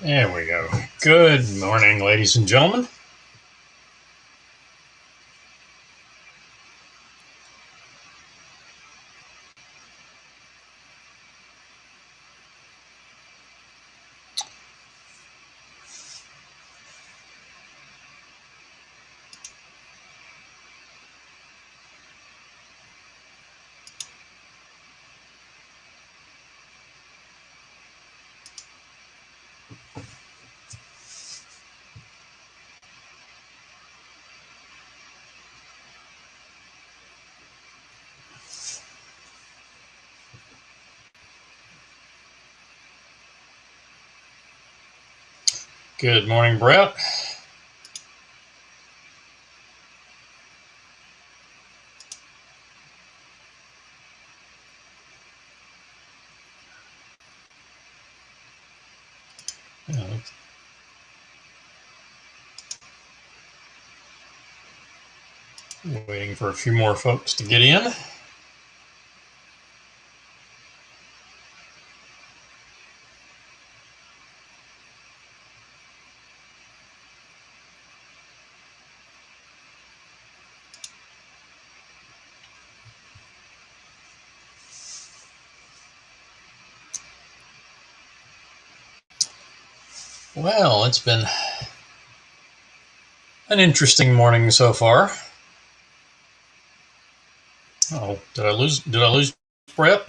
There we go. Good morning, ladies and gentlemen. Good morning, Brett. Waiting for a few more folks to get in. Well, it's been an interesting morning so far. Oh, did I lose Brett?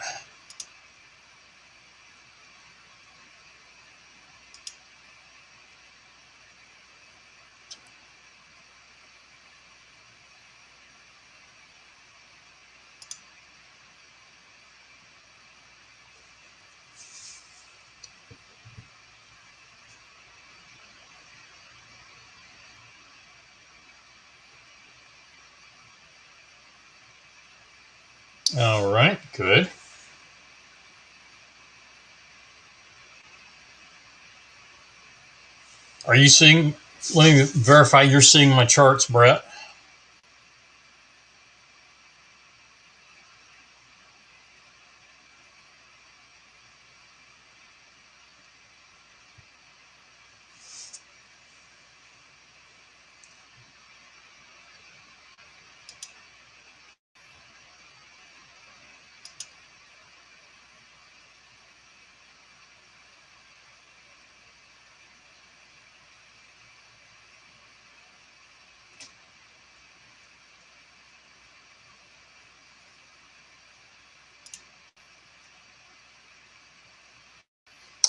All right, good. Are you seeing? Let me verify you're seeing my charts, Brett.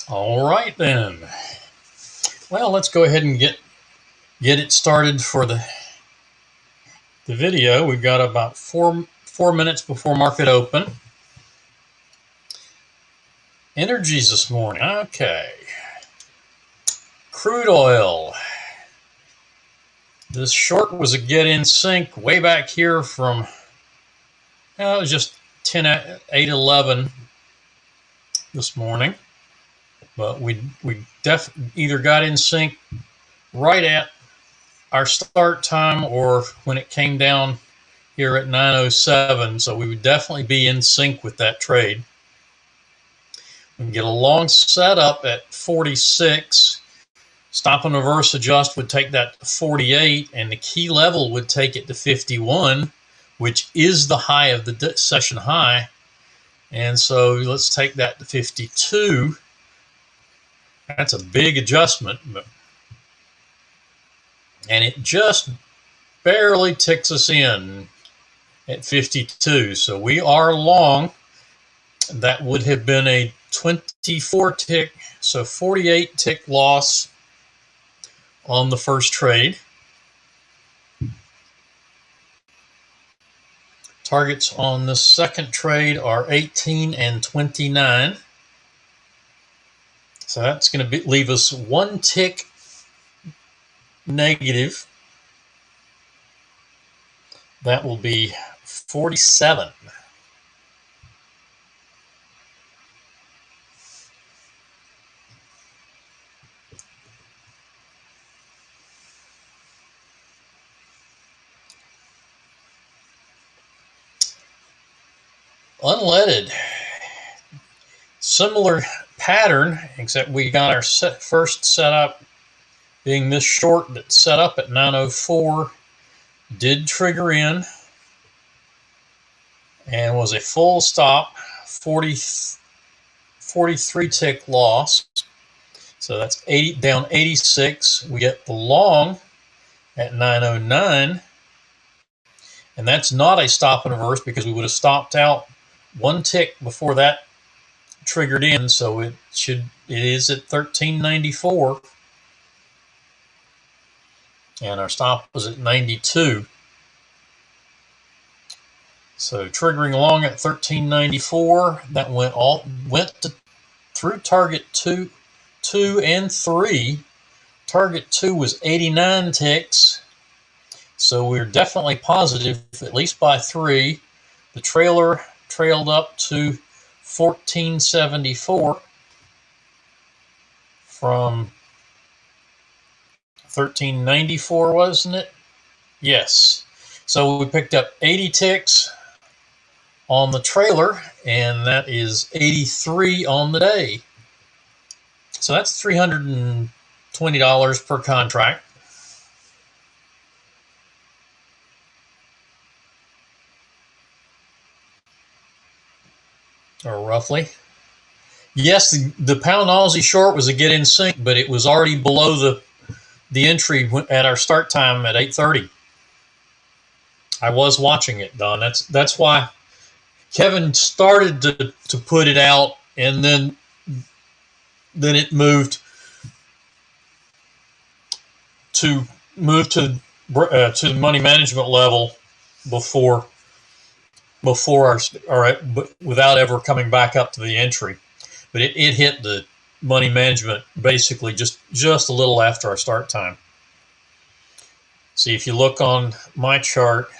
All right then. Well, let's go ahead and get it started for the video. We've got about four minutes before market open. Energies this morning. Okay. Crude oil. This short was a get in sync way back here from, it was just 8:11 this morning. But we either got in sync right at our start time or when it came down here at 9:07. So we would definitely be in sync with that trade. We can get a long setup at 46. Stop and reverse adjust would take that to 48, and the key level would take it to 51, which is the high of the session high. And so let's take that to 52. That's a big adjustment. And it just barely ticks us in at 52. So we are long. That would have been a 24 tick, so 48 tick loss on the first trade. Targets on the second trade are 18 and 29. So that's going to leave us one tick negative. That will be 47. Unleaded. Similar pattern, except we got our first setup being this short that set up at 904, did trigger in, and was a full stop, 43 tick loss. So that's down 86. We get the long at 909, and that's not a stop and reverse because we would have stopped out one tick before that triggered in. So it is at 1394, and our stop was at 92. So triggering along at 1394, that went through target 2 and 3. Target 2 was 89 ticks, so we're definitely positive, at least by 3. The trailer trailed up to 1474 from 1394, wasn't it? Yes. So we picked up 80 ticks on the trailer, and that is 83 on the day. So that's $320 per contract. Or roughly. Yes, the pound Aussie short was a get in sync, but it was already below the entry at our start time at 8:30. I was watching it, Don. That's why Kevin started to put it out, and then it moved to the money management level before without ever coming back up to the entry. But it hit the money management basically just a little after our start time. See, if you look on my chart,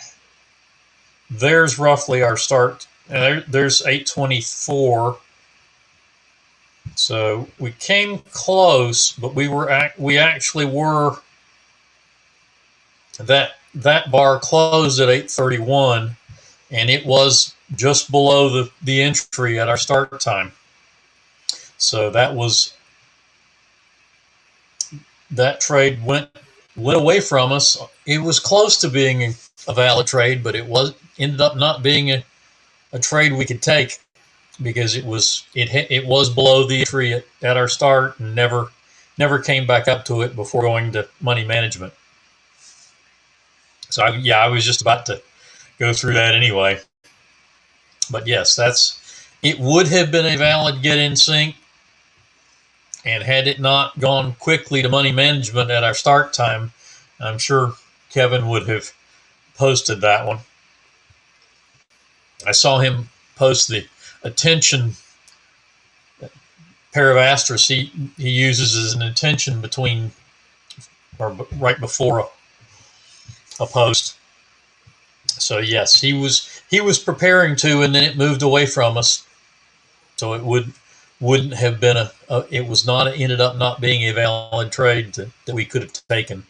there's roughly our start. There's 824. So we came close, but we actually were. That bar closed at 831, and it was just below the entry at our start time. So that trade went away from us. It was close to being a valid trade, but it ended up not being a trade we could take because it was below the entry at our start and never came back up to it before going to money management. So I was just about to go through that anyway. But yes, it would have been a valid get in sync, and had it not gone quickly to money management at our start time, I'm sure Kevin would have posted that one. I saw him post the attention pair of asterisks he uses as an attention between or right before a post. So yes, he was preparing to, and then it moved away from us. So it wouldn't have been ended up not being a valid trade that we could have taken.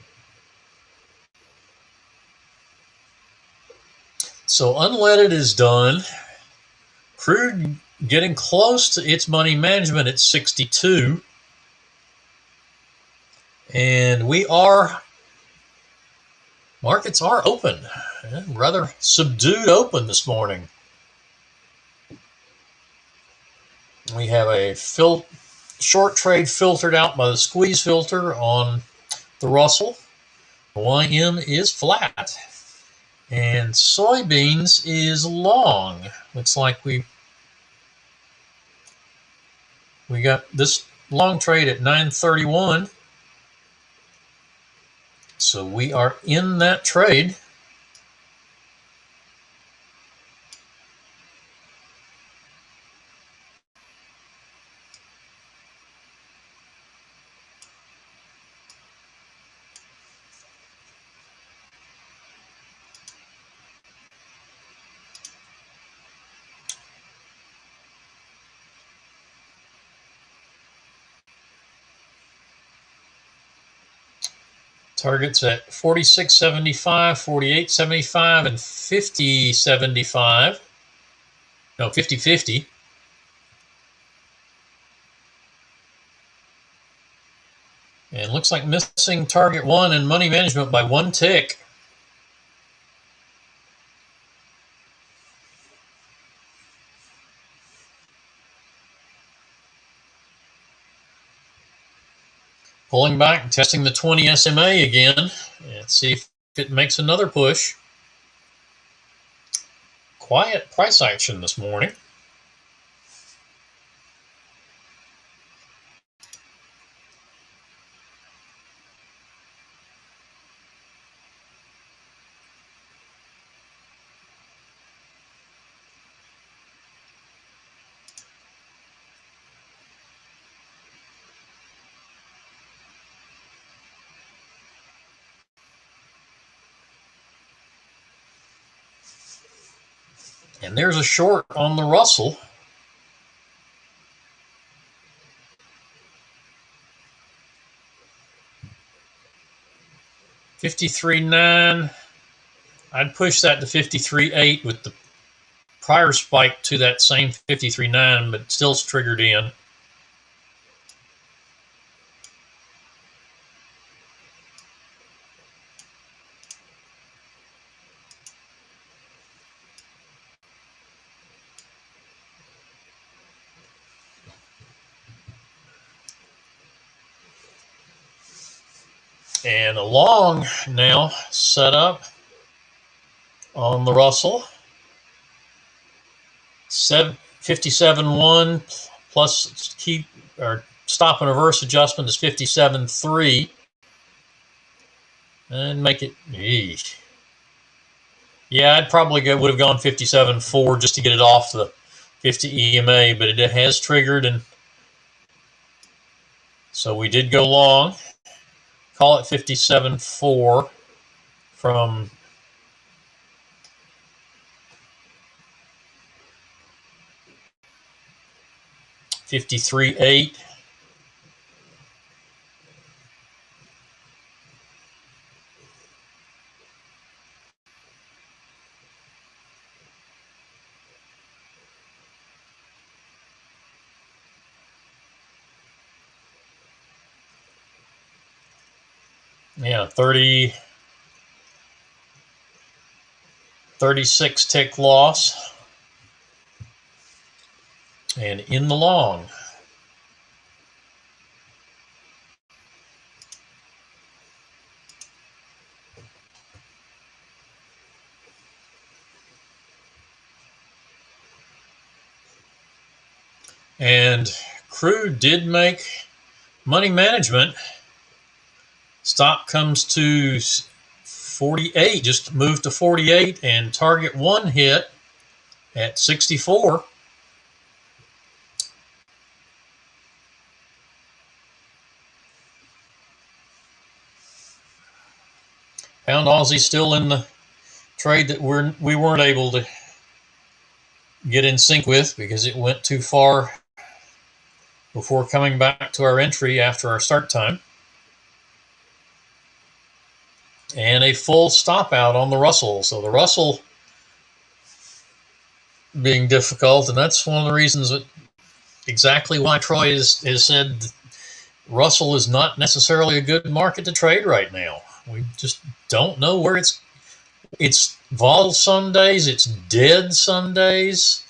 So unleaded is done. Crude getting close to its money management at 62. And markets are open. Rather subdued open this morning. We have a short trade filtered out by the squeeze filter on the Russell. The YM is flat. And soybeans is long. Looks like we got this long trade at 931. So we are in that trade. Targets at 46.75, 48.75, and 50.75. No, 50.50. looks like missing target 1 and money management by 1 tick. Pulling back and testing the 20 SMA again. Let's see if it makes another push. Quiet price action this morning. And there's a short on the Russell. $53.9. I'd push that to $53.8 with the prior spike to that same $53.9, but still triggered in. And a long now set up on the Russell. 57.1 plus keep or stop and reverse adjustment is 57.3. And make it, yeah, I'd probably would have gone 57.4 just to get it off the 50 EMA, but it has triggered, and so we did go long. Call it 57.4 from 53.8. Yeah, 36 tick loss. And in the long. And crude did make money management. Stop comes to 48, just moved to 48, and target 1 hit at 64. Pound Aussie still in the trade that we weren't able to get in sync with because it went too far before coming back to our entry after our start time. And a full stop out on the Russell. So the Russell being difficult, and that's one of the reasons that exactly why Troy has said Russell is not necessarily a good market to trade right now. We just don't know where it's vol some days, it's dead some days.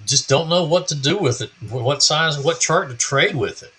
Just don't know what to do with it, what size, what chart to trade with it.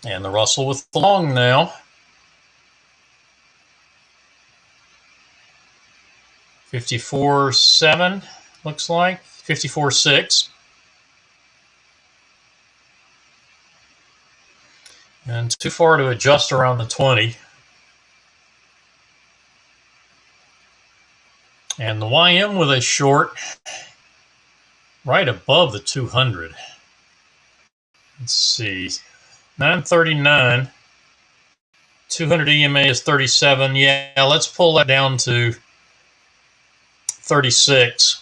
And the Russell with the long now. 54.7 looks like. 54.6. And too far to adjust around the 20. And the YM with a short right above the 200. Let's see. 939. 200 EMA is 37. Yeah, let's pull that down to 36.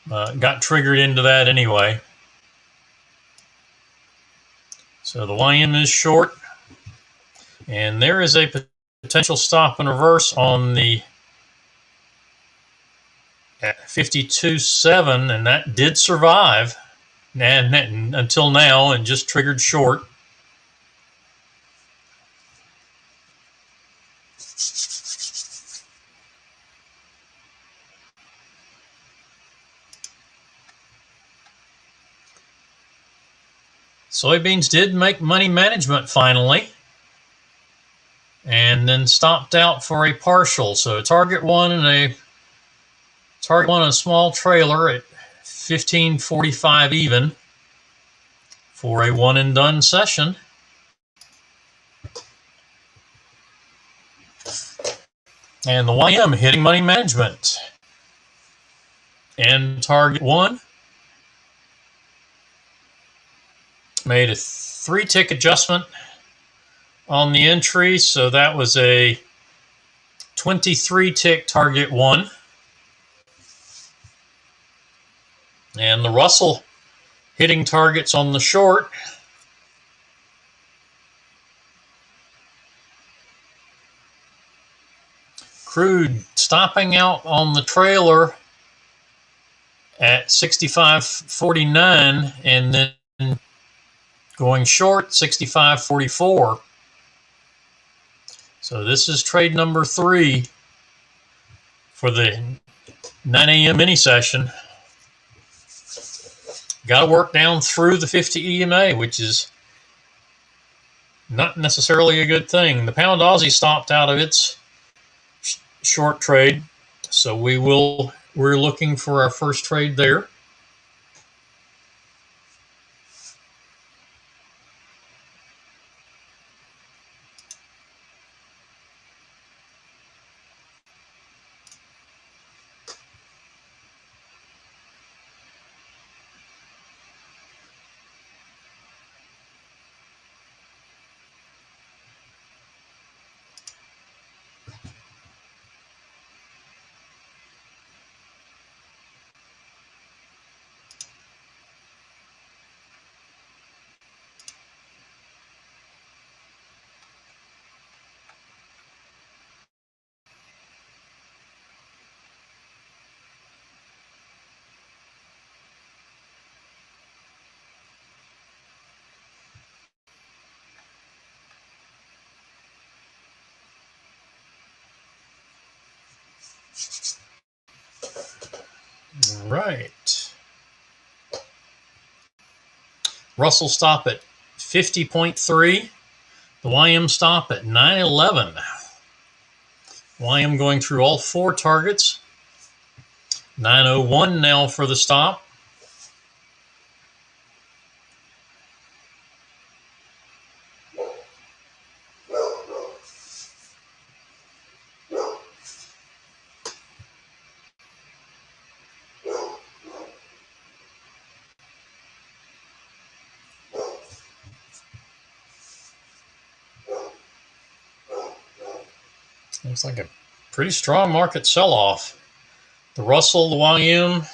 Got triggered into that anyway. So the YM is short. And there is a potential stop and reverse on the at 52.7, and that did survive and until now and just triggered short. Soybeans did make money management finally, and then stopped out for a partial. So target one and a small trailer at 15.45 even for a one and done session. And the YM hitting money management. And target one made a 3-tick adjustment on the entry, so that was a 23-tick target one. And the Russell hitting targets on the short. Crude stopping out on the trailer at 65.49 and then going short 65.44. So this is trade number 3 for the 9 a.m. mini session. Got to work down through the 50 EMA, which is not necessarily a good thing. The pound Aussie stopped out of its short trade, so we're looking for our first trade there. All right. Russell stop at 50.3. The YM stop at 911. YM going through all 4 targets. 901 now for the stop. Looks like a pretty strong market sell-off. The Russell, the YM,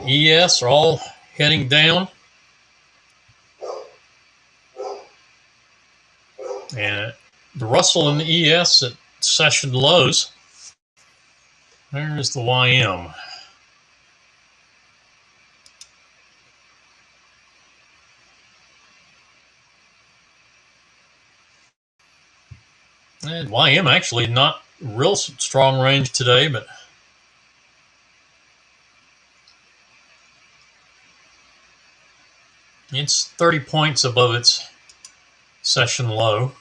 ES are all heading down. And the Russell and the ES at session lows. There's the YM. And YM actually not real strong range today, but It's 30 points above its session low.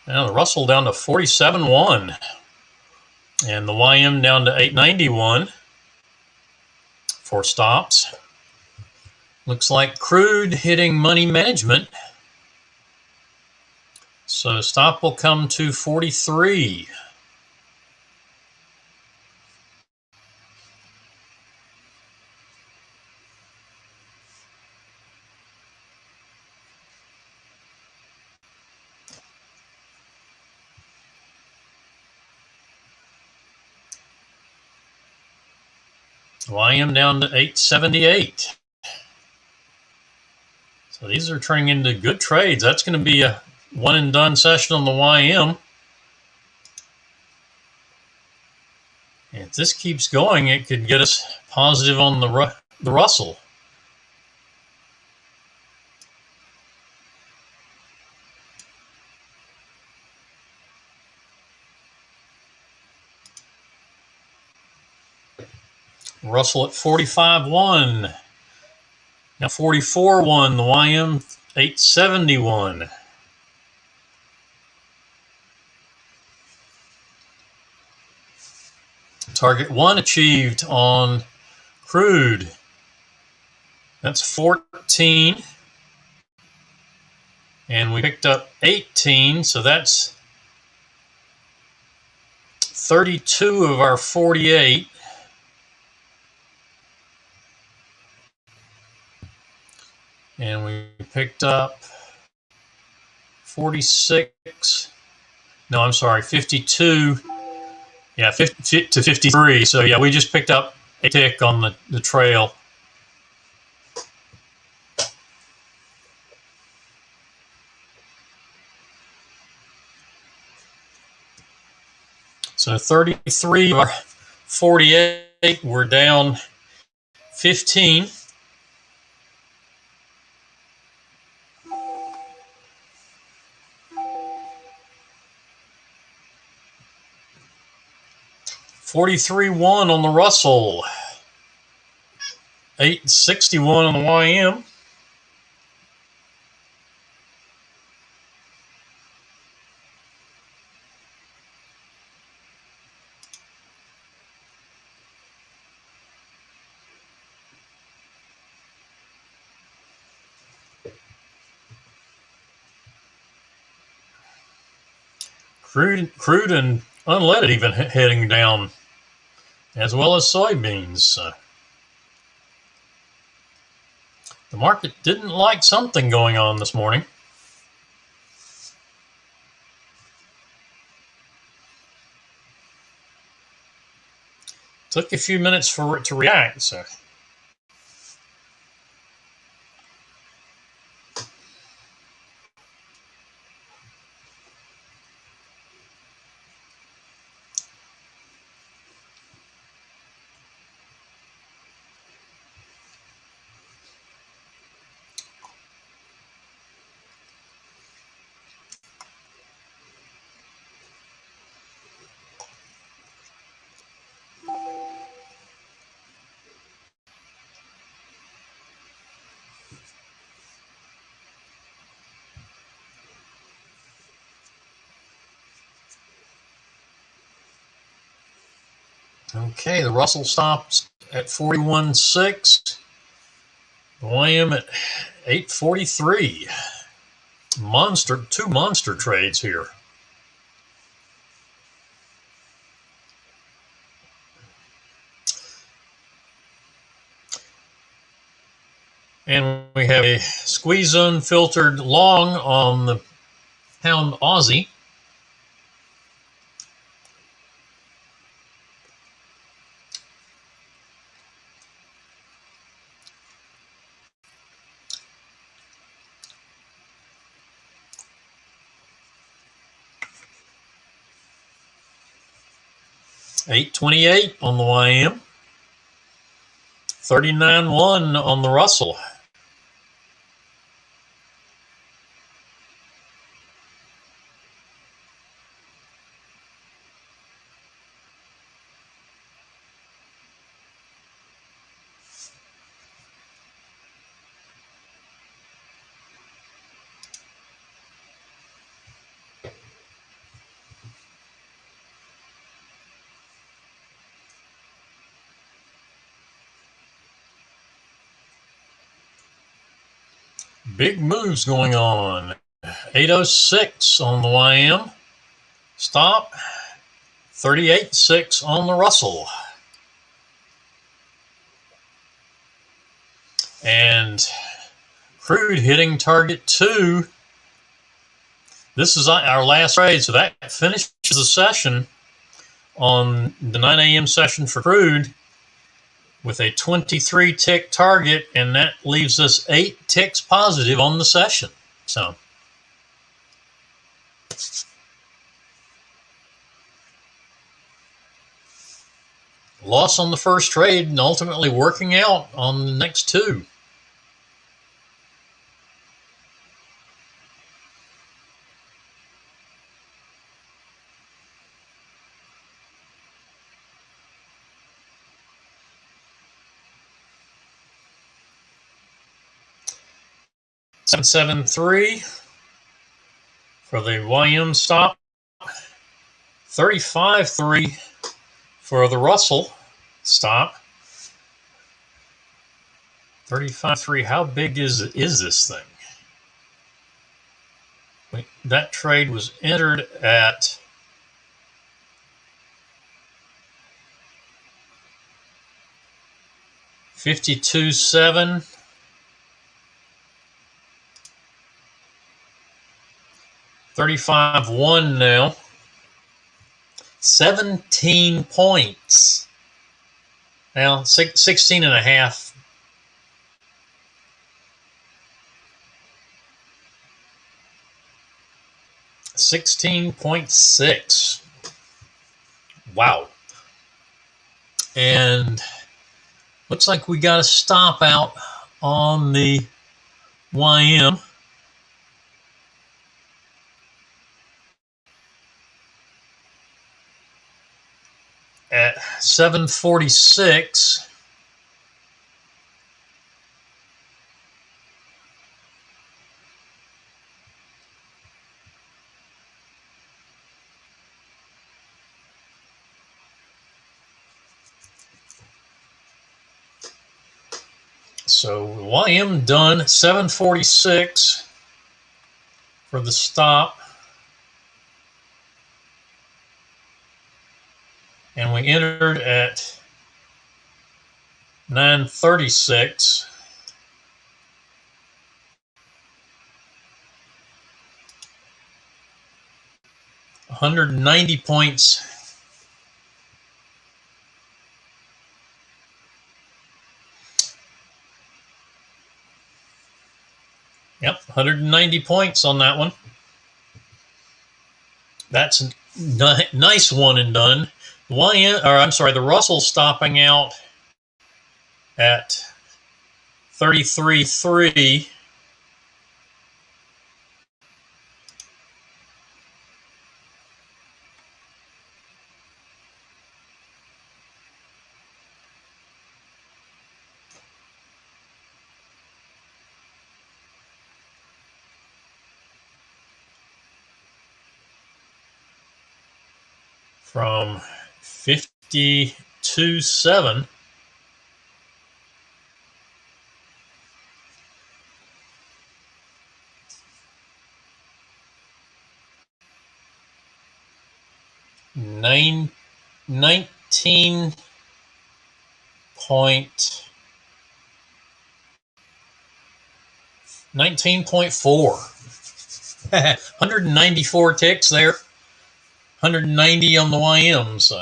Now the Russell down to 47.1. And the YM down to 891 for stops. Looks like crude hitting money management. So stop will come to 43. YM down to 878. So these are turning into good trades. That's going to be a one and done session on the YM. And if this keeps going, it could get us positive on the Russell. Russell at 45.1. Now 44.1, the YM 871. Target 1 achieved on crude. That's 14. And we picked up 18, so that's 32 of our 48. And we picked up 46. No, I'm sorry, 52. Yeah, 50 to 53. So, yeah, we just picked up a tick on the trail. So 33 of our 48, we're down 15. $43.1 on the Russell, 861 on the YM. Crude and unleaded even heading down, as well as soybeans. The market didn't like something going on this morning. Took a few minutes for it to react. So. Okay, the Russell stops at 41.6. The YM at 843. Two monster trades here. And we have a squeeze unfiltered long on the pound Aussie. 828 on the YM. 39.1 on the Russell. Big moves going on. 806 on the YM. Stop. 38.6 on the Russell. And crude hitting target 2. This is our last trade, so that finishes the session on the 9 a.m. session for crude with a 23 tick target, and that leaves us 8 ticks positive on the session. So loss on the first trade and ultimately working out on the next 2. $773 for the YM stop. 35.3 for the Russell stop. 35.3. How big is this thing? That trade was entered at $52.7. $35.1 now. 17 points. Now 16 and a half. $16.6. Wow. And looks like we got a stop out on the YM. At 746. So YM done, 746 for the stop. And we entered at 936. $190 points. Yep, 190 points on that one. That's a nice one and done. The Russell stopping out at 33.3. From 52.7. $19.4. 194 ticks there. 190 on the YM. So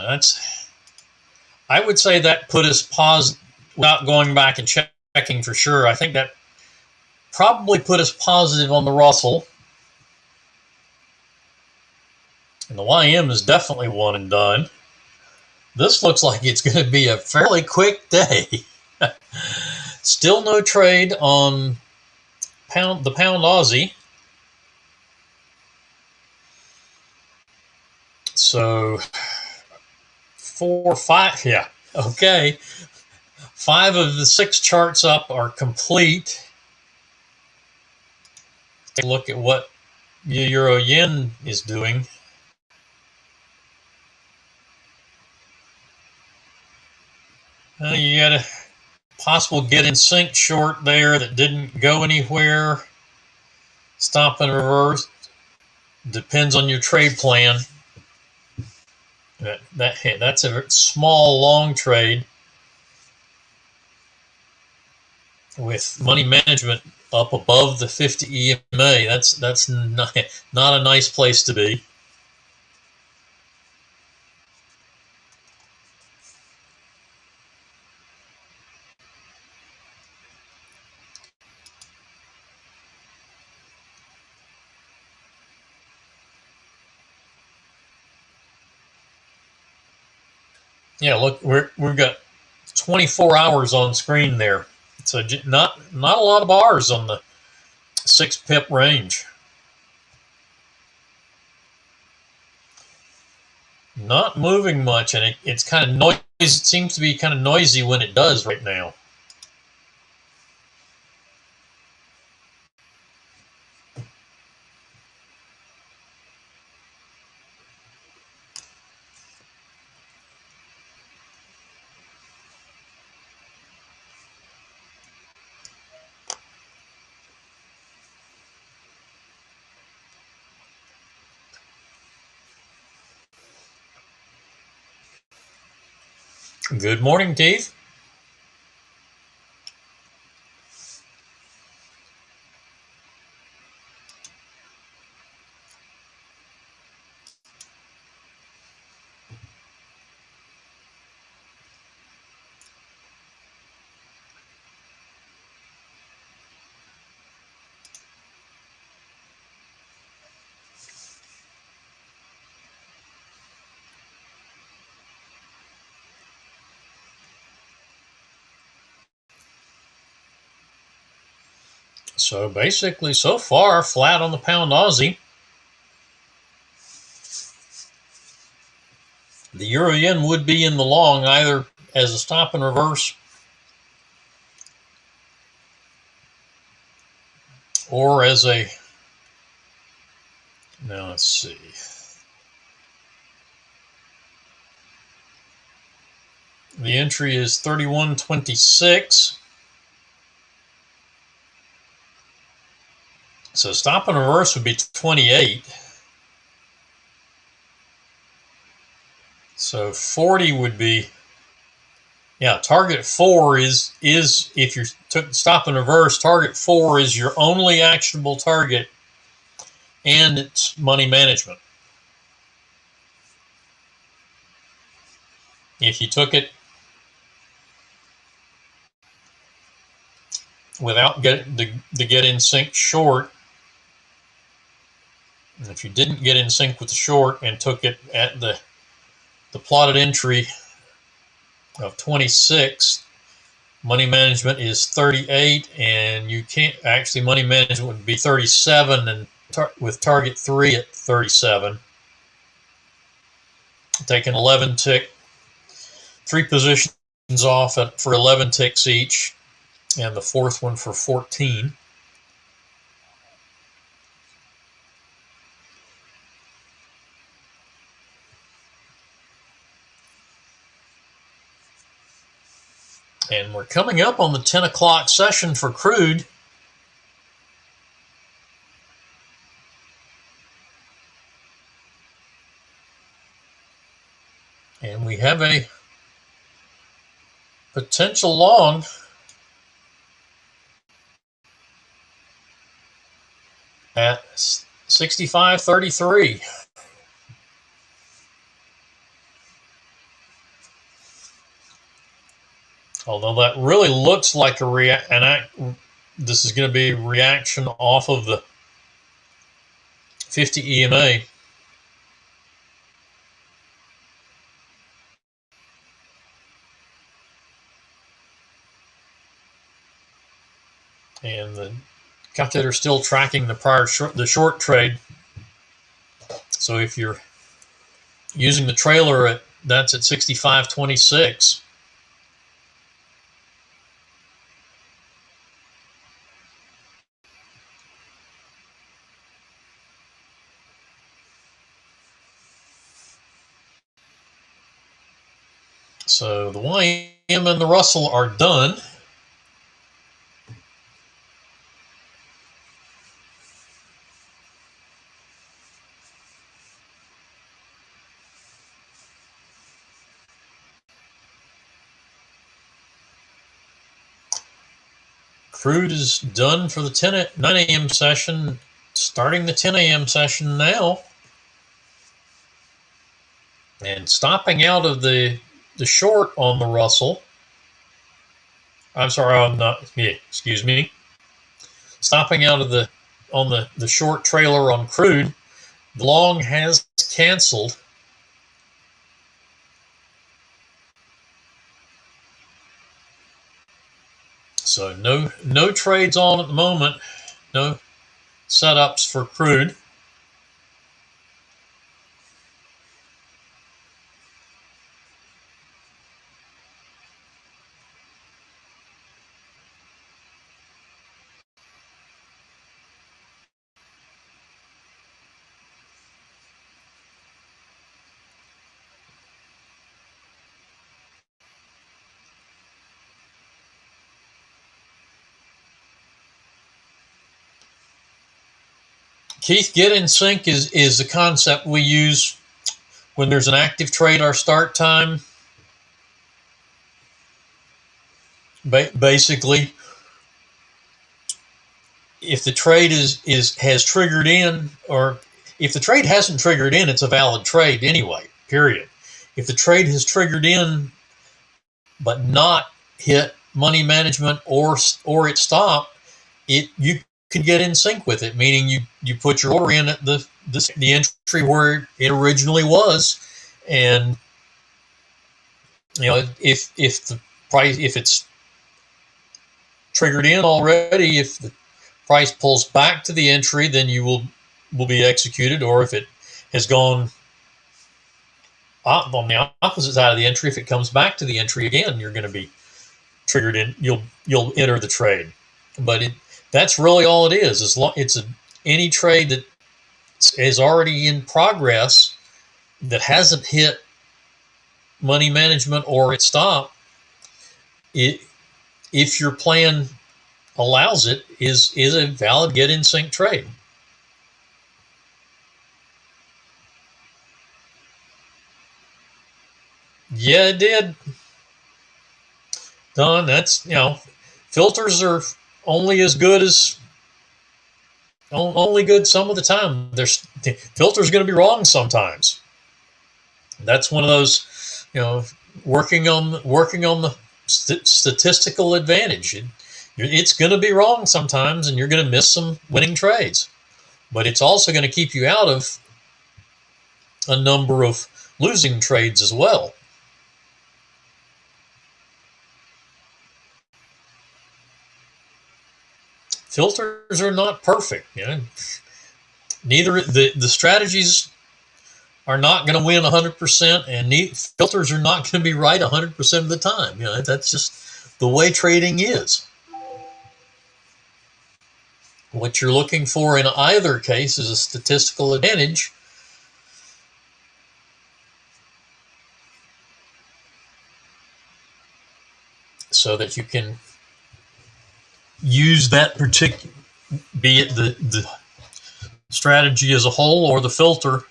I would say that put us positive without going back and checking for sure. I think that probably put us positive on the Russell. And the YM is definitely one and done. this looks like it's going to be a fairly quick day. Still no trade on the pound Aussie. So 4, 5, yeah, okay. 5 of the 6 charts up are complete. Take a look at what Euro Yen is doing. You got a possible get in sync short there that didn't go anywhere. Stop and reverse. Depends on your trade plan. That's a small long trade with money management up above the 50 EMA. That's not a nice place to be. Yeah, look, we've got 24 hours on screen there. So not a lot of bars on the 6 pip range. Not moving much, and it's kind of noisy. It seems to be kind of noisy when it does right now. Good morning, Dave. So basically, so far, flat on the pound Aussie. The Euro Yen would be in the long either as a stop and reverse or as a, now let's see. The entry is 31.26. So stop and reverse would be 28. So 40 would be, yeah, target 4 is if you took stop and reverse, target 4 is your only actionable target, and it's money management. If you took it without the get in sync short, and if you didn't get in sync with the short and took it at the plotted entry of 26, money management is 38, and you can't actually, money management would be 37, and with target 3 at 37. Take an 11 tick, 3 positions off for 11 ticks each, and the 4th one for 14. And we're coming up on the 10 o'clock session for crude. And we have a potential long at 65.33. Although that really looks like this is going to be a reaction off of the 50 EMA. calculator still tracking the short trade. So if you're using the trailer, that's at 65.26. So the YM and the Russell are done. Crude is done for the 9 a.m. session, starting the 10 a.m. session now. And stopping out of the short on the Russell. I'm sorry, excuse me. Stopping out of on the short trailer on crude. The long has canceled. So no trades on at the moment. No setups for crude. Keith, get in sync is the concept we use when there's an active trade. Our start time, basically, if the trade has triggered in, or if the trade hasn't triggered in, it's a valid trade anyway. Period. If the trade has triggered in but not hit money management or it stopped, you can get in sync with it, meaning you put your order in at the entry where it originally was, and if the price, if it's triggered in already, if the price pulls back to the entry, then you will be executed. Or if it has gone on the opposite side of the entry, if it comes back to the entry again, you're going to be triggered in. You'll enter the trade. But that's really all it is. It's any trade that is already in progress that hasn't hit money management or it stopped. If your plan allows it, is a valid get in sync trade. Yeah, it did. Don, that's, filters are only as good as only good some of the time. Filter's going to be wrong sometimes. That's one of those, working on the statistical advantage. It's going to be wrong sometimes, and you're going to miss some winning trades. But it's also going to keep you out of a number of losing trades as well. Filters are not perfect. Neither the strategies are not going to win 100%, and filters are not going to be right 100% of the time. That's just the way trading is. What you're looking for in either case is a statistical advantage, so that you can use that particular, be it the strategy as a whole or the filter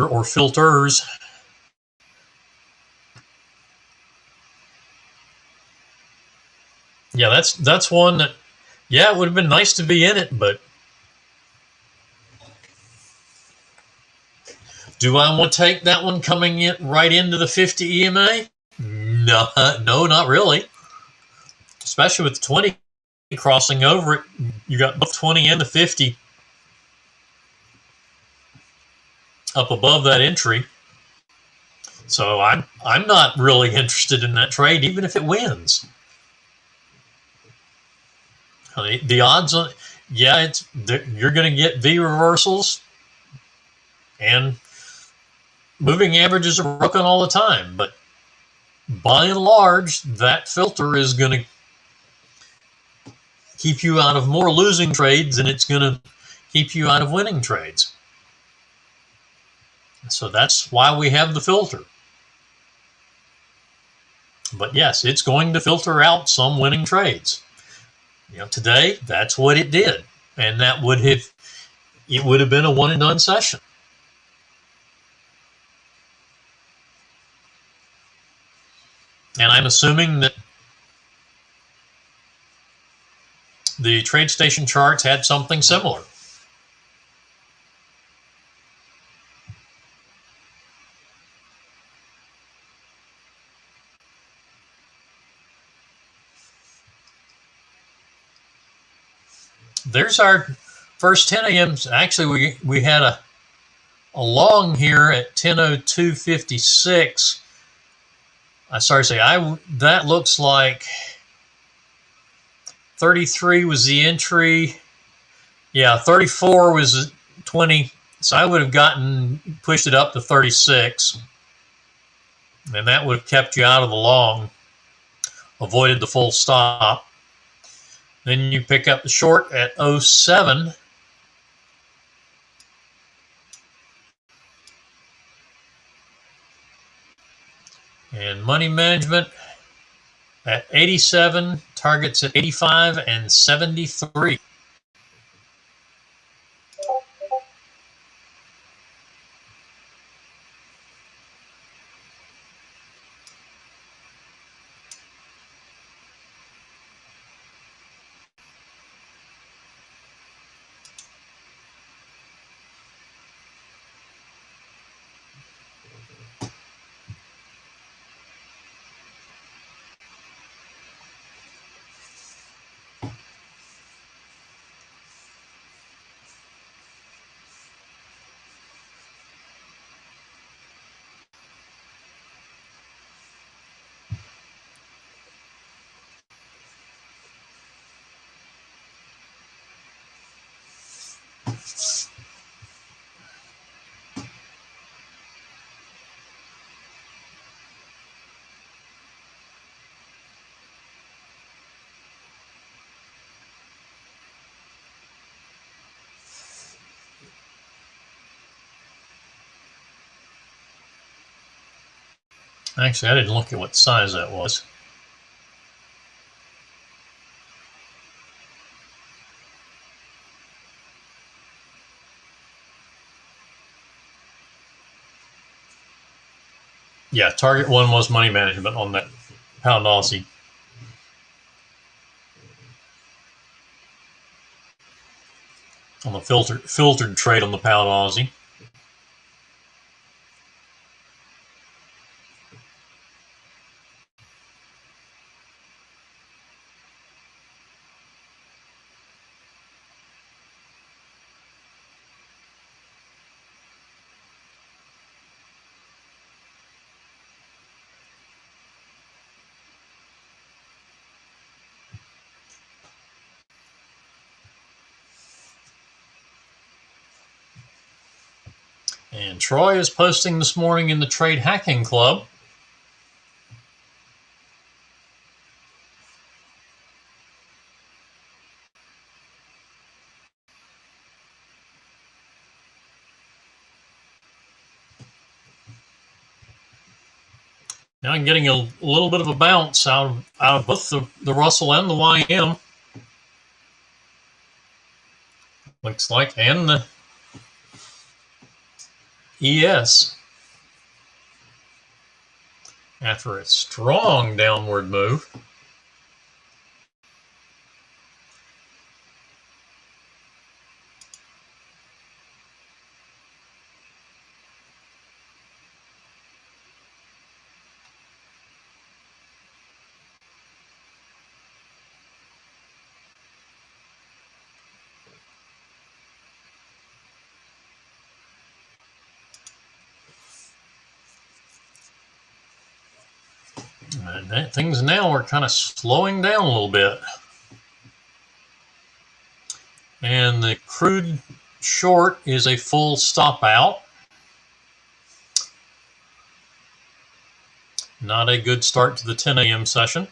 or filters. Yeah, that's one that, it would have been nice to be in it, but do I want to take that one coming in right into the 50 EMA? No, not really. Especially with the 20 crossing over it, you got both 20 and the 50 up above that entry. So I'm not really interested in that trade, even if it wins. The odds on, yeah, you're going to get V reversals, and moving averages are broken all the time. But by and large, that filter is going to keep you out of more losing trades, and it's going to keep you out of winning trades. So that's why we have the filter. But yes, it's going to filter out some winning trades. Today, that's what it did. And it would have been a one and done session. And I'm assuming that the TradeStation charts had something similar. There's our first 10 a.m.s. Actually, we had a long here at 10:02:56. That looks like 33 was the entry. Yeah, 34 was 20. So I would have pushed it up to 36. And that would have kept you out of the long, avoided the full stop. Then you pick up the short at 07. And money management at 87, targets at 85 and 73. Actually, I didn't look at what size that was. Yeah, target one was money management on that pound Aussie. On the filtered trade on the pound Aussie. And Troy is posting this morning in the Trade Hacking Club. Now I'm getting a little bit of a bounce out of both the Russell and the YM. Looks like, and the ES. After a strong downward move. And things now are kind of slowing down a little bit. And the crude short is a full stop out. Not a good start to the 10 a.m. session.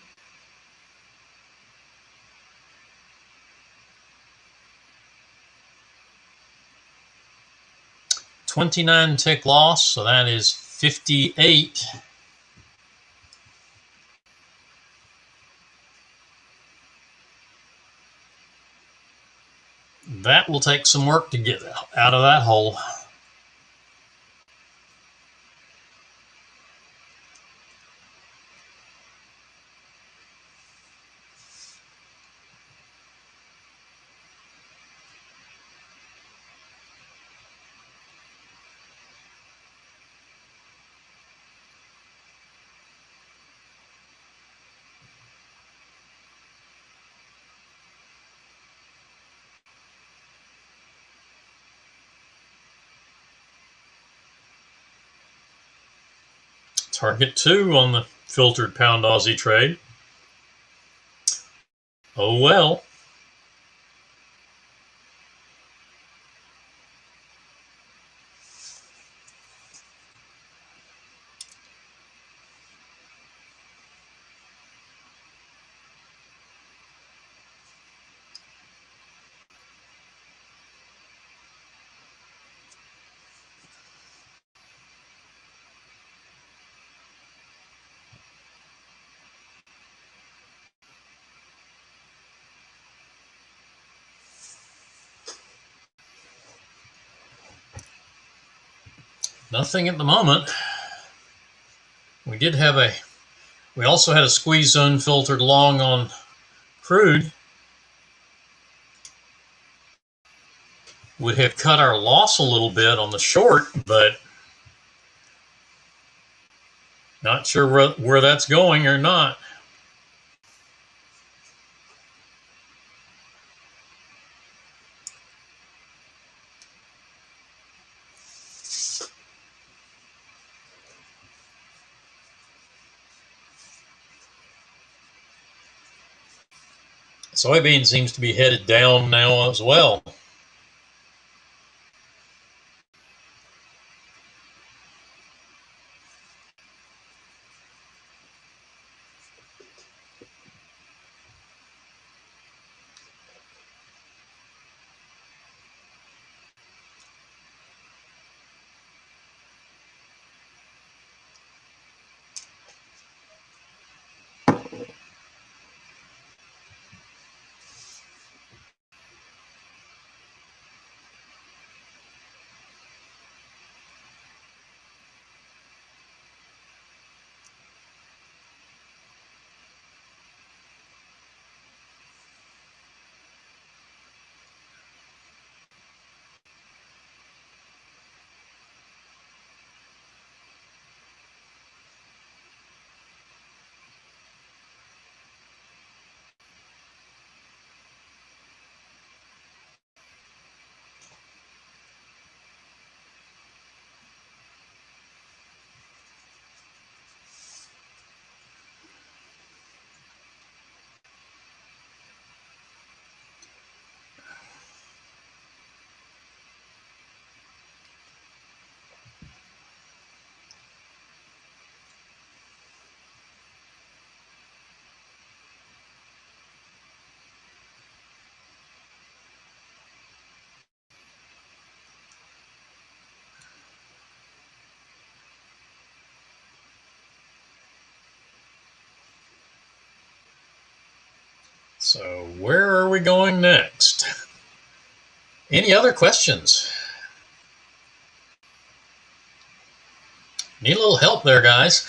$29 tick loss, so that is 58. That will take some work to get out of that hole. Target 2 on the filtered pound Aussie trade. Oh well. Nothing at the moment. We also had a squeeze zone filtered long on crude. Would have cut our loss a little bit on the short, but not sure where that's going or not. Soybean seems to be headed down now as well. So where are we going next? Any other questions? Need a little help there, guys.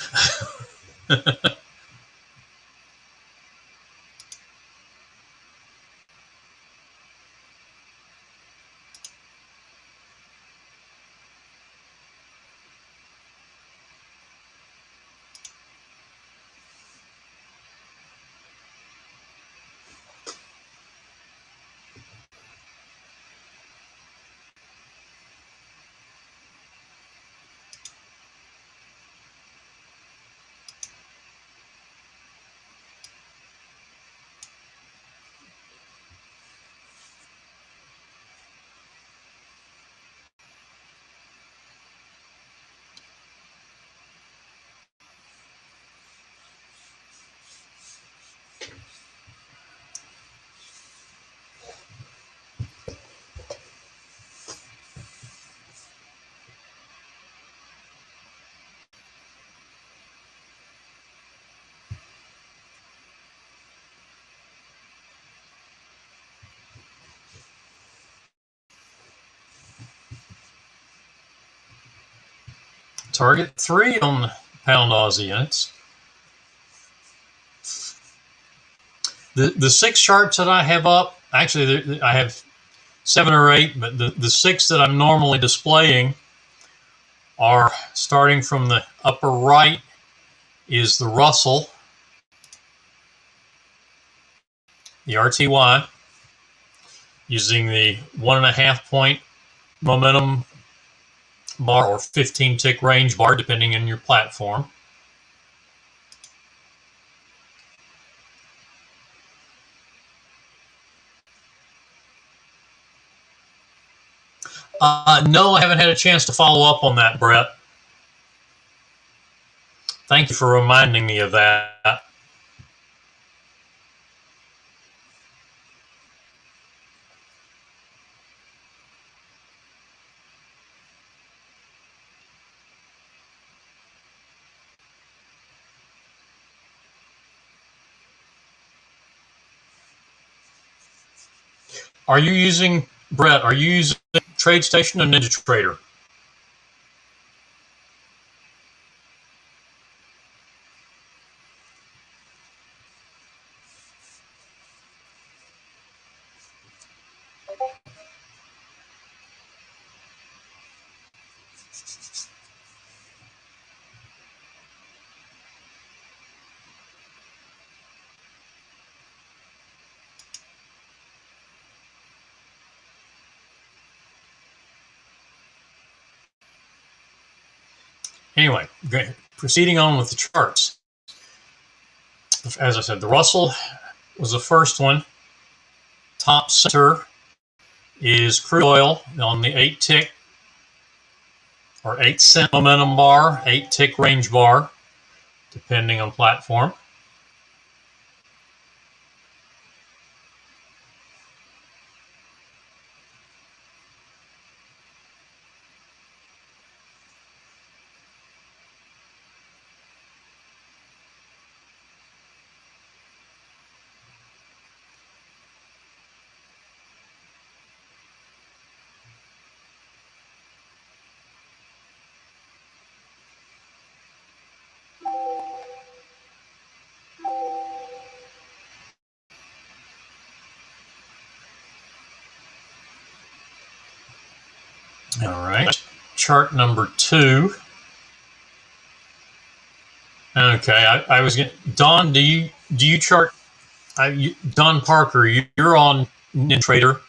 target 3 on the pound Aussie. And it's the 6 charts that I have up. Actually, I have 7 or 8, but the 6 that I'm normally displaying are starting from the upper right is the Russell, the RTY, using the 1.5 point momentum bar or 15 tick range bar, depending on your platform. No, I haven't had a chance to follow up on that, Brett. Thank you for reminding me of that. Are you using, Brett, are you using TradeStation or NinjaTrader? Anyway, proceeding on with the charts. As I said, the Russell was the first one. Top center is crude oil on the 8 tick or 8 cent momentum bar, 8 tick range bar, depending on platform. All right, chart number 2. Okay, I was getting Don. Do you chart? Don Parker, you're on NinjaTrader.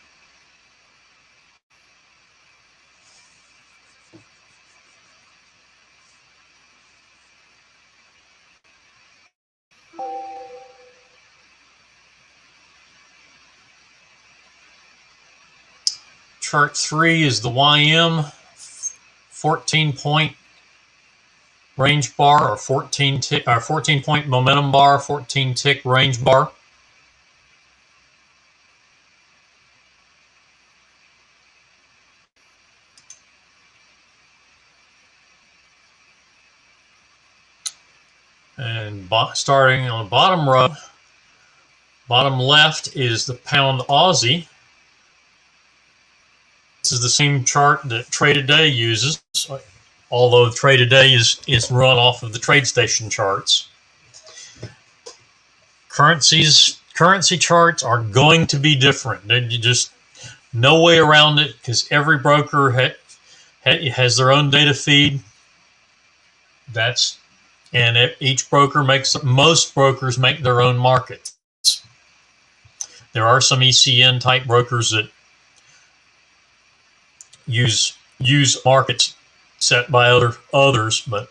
Chart 3 is the YM 14 point range bar or 14 point momentum bar, 14 tick range bar. And starting on the bottom row, bottom left is the pound Aussie. This is the same chart that Trade a Day uses, although Trade a Day is run off of the TradeStation charts. Currency charts are going to be different. You just no way around it because every broker has their own data feed. Each broker most brokers make their own markets. There are some ECN type brokers that use markets set by others, but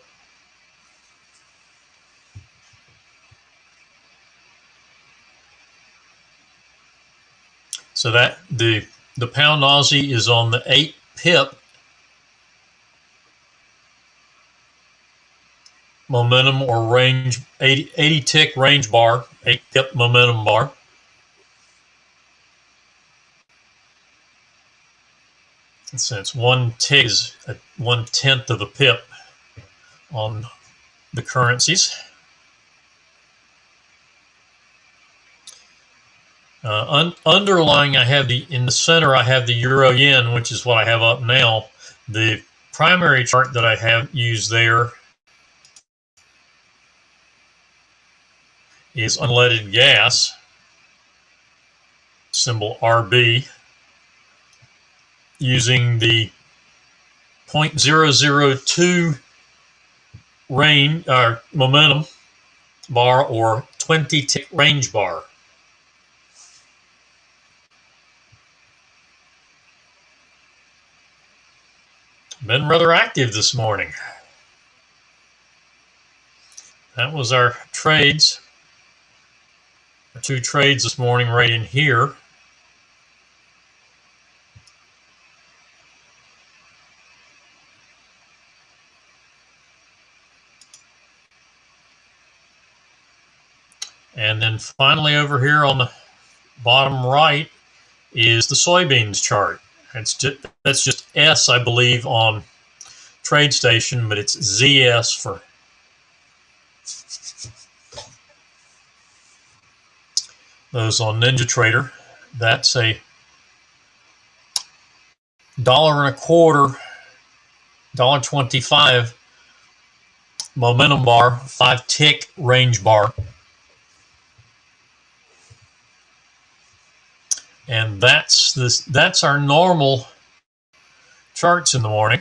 so that the pound Aussie is on the 8 pip momentum or range, 80 tick range bar, 8 pip momentum bar. Since 1 tick is 1/10 of a pip on the currencies. Underlying, in the center, I have the euro yen, which is what I have up now. The primary chart that I have used there is unleaded gas, symbol RB, using the 0.002 range momentum bar or 20-tick range bar. Been rather active this morning. That was our trades. Our 2 trades this morning right in here. And then finally over here on the bottom right is the soybeans chart. That's just S, I believe, on TradeStation, but it's ZS for those on NinjaTrader. That's a $1.25, $1.25 momentum bar, 5-tick range bar. And that's our normal charts in the morning.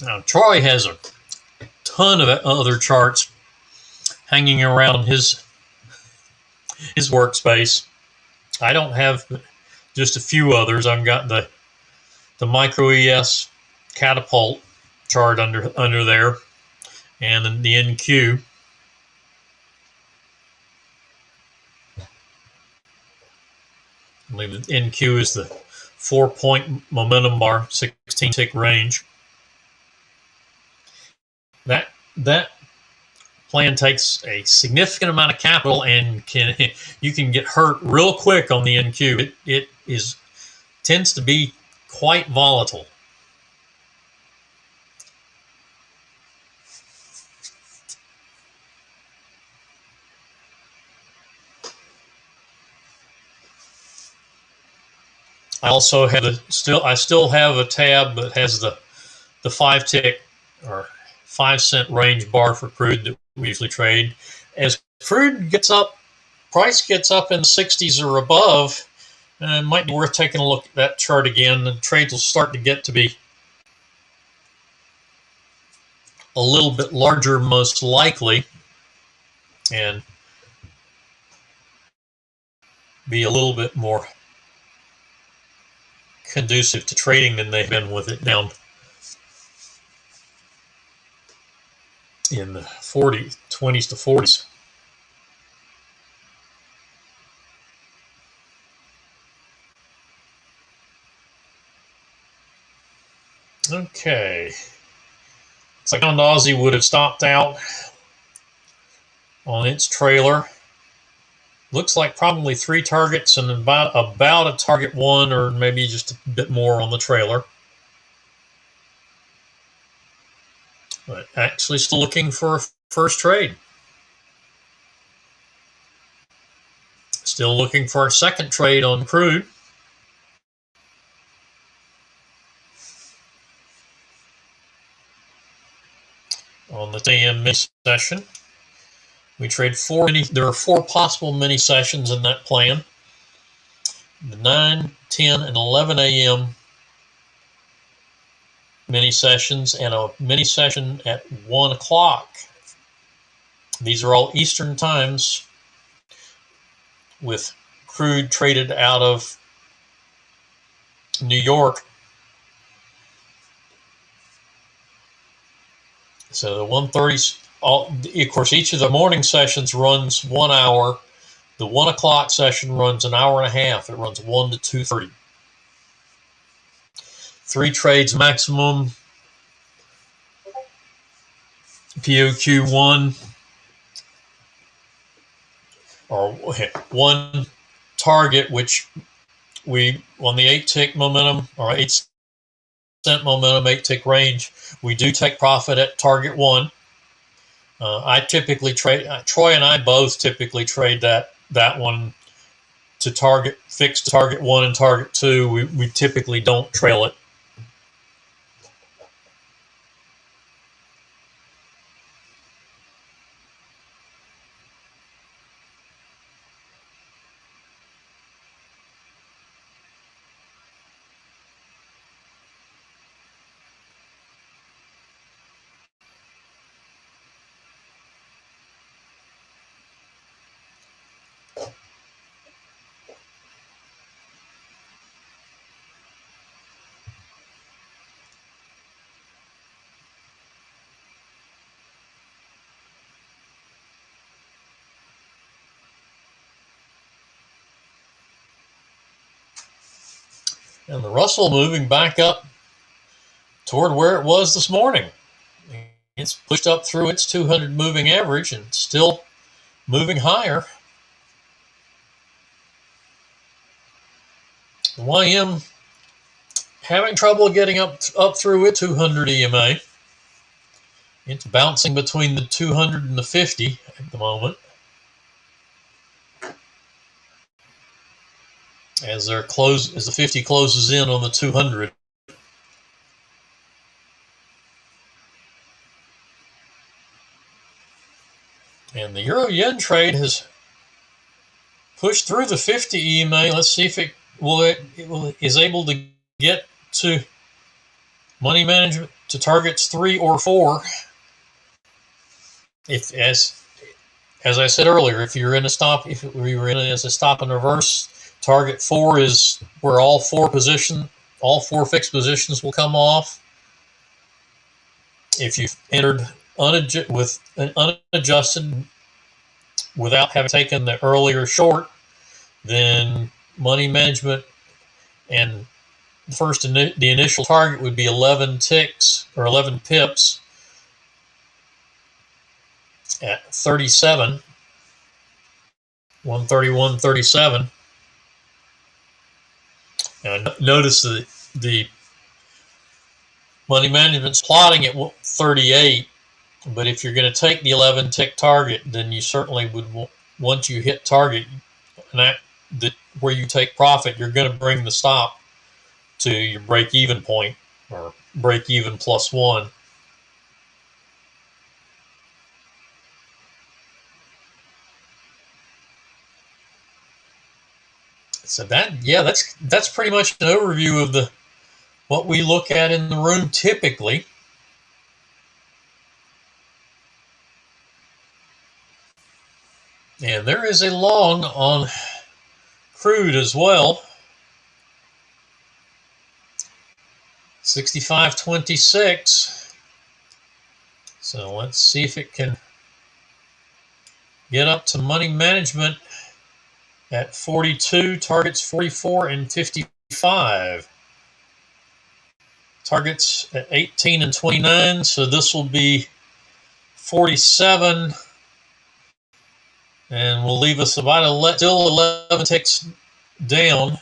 Now, Troy has a ton of other charts hanging around his workspace. I don't have just a few others. I've got the micro ES catapult chart under there, and then the NQ. I believe the NQ is the 4-point momentum bar, 16-tick range. That plan takes a significant amount of capital, and you can get hurt real quick on the NQ. It tends to be quite volatile. I also have I still have a tab that has the 5-tick or 5-cent range bar for crude that we usually trade. As crude price gets up in the 60s or above, it might be worth taking a look at that chart again. The trades will start to get to be a little bit larger, most likely, and be a little bit more conducive to trading than they've been with it down in the 20s to 40s. Okay. It's like Aussie would have stopped out on its trailer. Looks like probably 3 targets and about a target 1, or maybe just a bit more on the trailer. But actually still looking for a first trade. Still looking for a second trade on crude. On the AM mini session, we trade there are 4 possible mini sessions in that plan. The 9, 10, and 11 a.m. mini sessions, and a mini session at 1 o'clock. These are all Eastern times, with crude traded out of New York. So the 1:30s, of course, each of the morning sessions runs 1 hour. The 1 o'clock session runs an hour and a half. It runs 1 to 2:30. 3 trades maximum. POQ1, or 1 target, which we, on the 8-tick momentum, or 8-cent momentum, 8-tick range, we do take profit at target 1. I typically trade, Troy and I both typically trade that one to target, fixed to target 1 and target 2, we typically don't trail it. And the Russell moving back up toward where it was this morning. It's pushed up through its 200 moving average and still moving higher. The YM having trouble getting up through its 200 EMA. It's bouncing between the 200 and the 50 at the moment. As the 50 closes in on the 200. And the Euro-Yen trade has pushed through the 50 EMA. Let's see if it is able to get to money management to targets 3 or 4. If as I said earlier, if you're in a stop, if we were in it as a stop and reverse, target 4 is where all four fixed positions will come off. If you've entered with an unadjusted without having taken the earlier short, then money management and the initial target would be 11 ticks or 11 pips at 37, 131.37. Now notice the money management's plotting at 38, but if you're going to take the 11 tick target, then you certainly would, once you hit target, where you take profit, you're going to bring the stop to your break-even point, or break-even +1. So that's pretty much an overview of what we look at in the room typically. And there is a long on crude as well. 65.26. So let's see if it can get up to money management at 42, targets 44 and 55. Targets at 18 and 29, so this will be 47, and will leave us still 11 ticks down.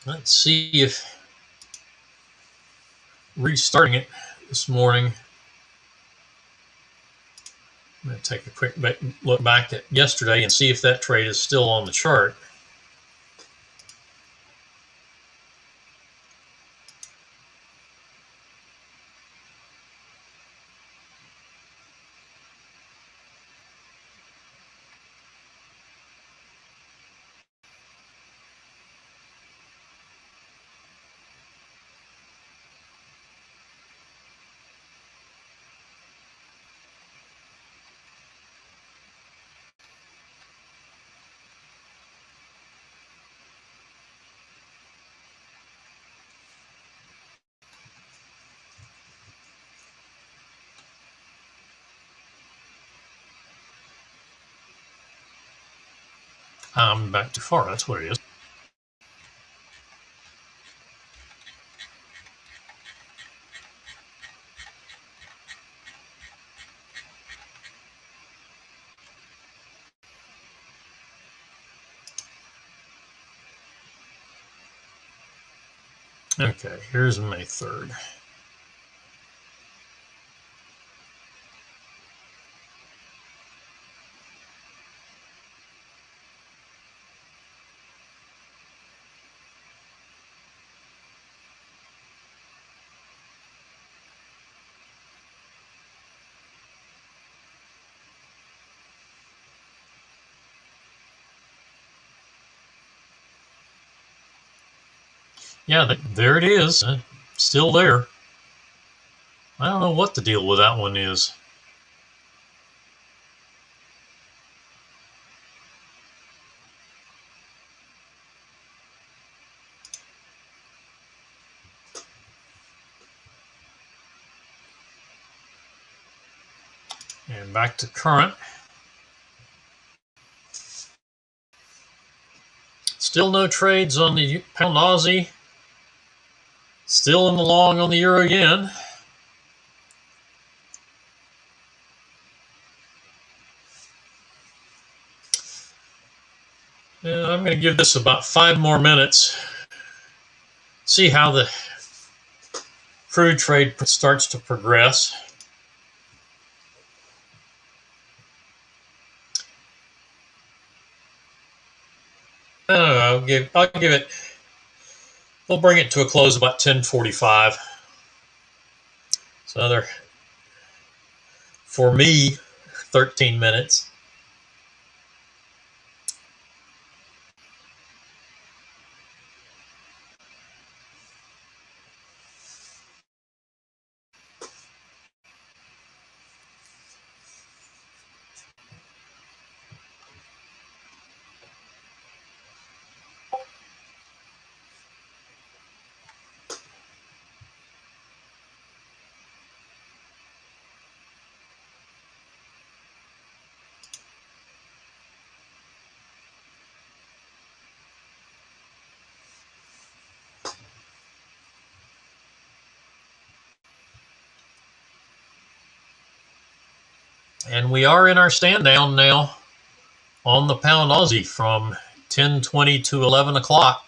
Let's see if restarting it this morning. I'm going to take a quick look back at yesterday and see if that trade is still on the chart. I'm back too far. That's what it is. Okay, here's May 3rd. Yeah, there it is. Still there. I don't know what the deal with that one is. And back to current. Still no trades on the pound Aussie. Still in the long on the euro yen. I'm going to give this about 5 more minutes. See how the crude trade starts to progress. I don't know. I'll give it. We'll bring it to a close about 10:45. So another, for me, 13 minutes. And we are in our stand down now on the pound Aussie from 10:20 to 11 o'clock.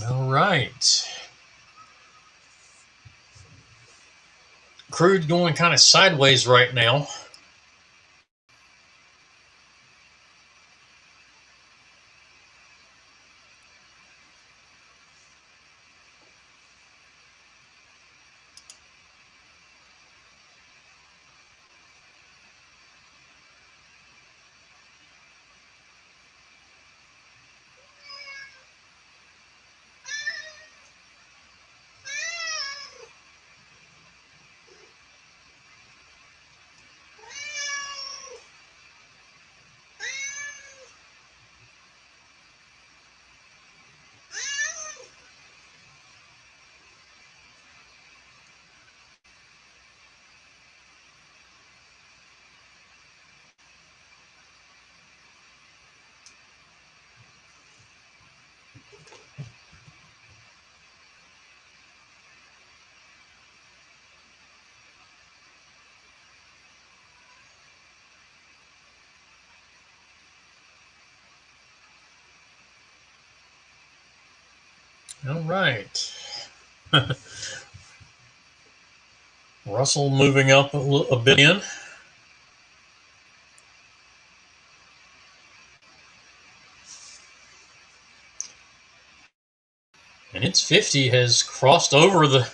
All right. Crude going kind of sideways right now. All right. Russell moving up a bit in. And its 50 has crossed over the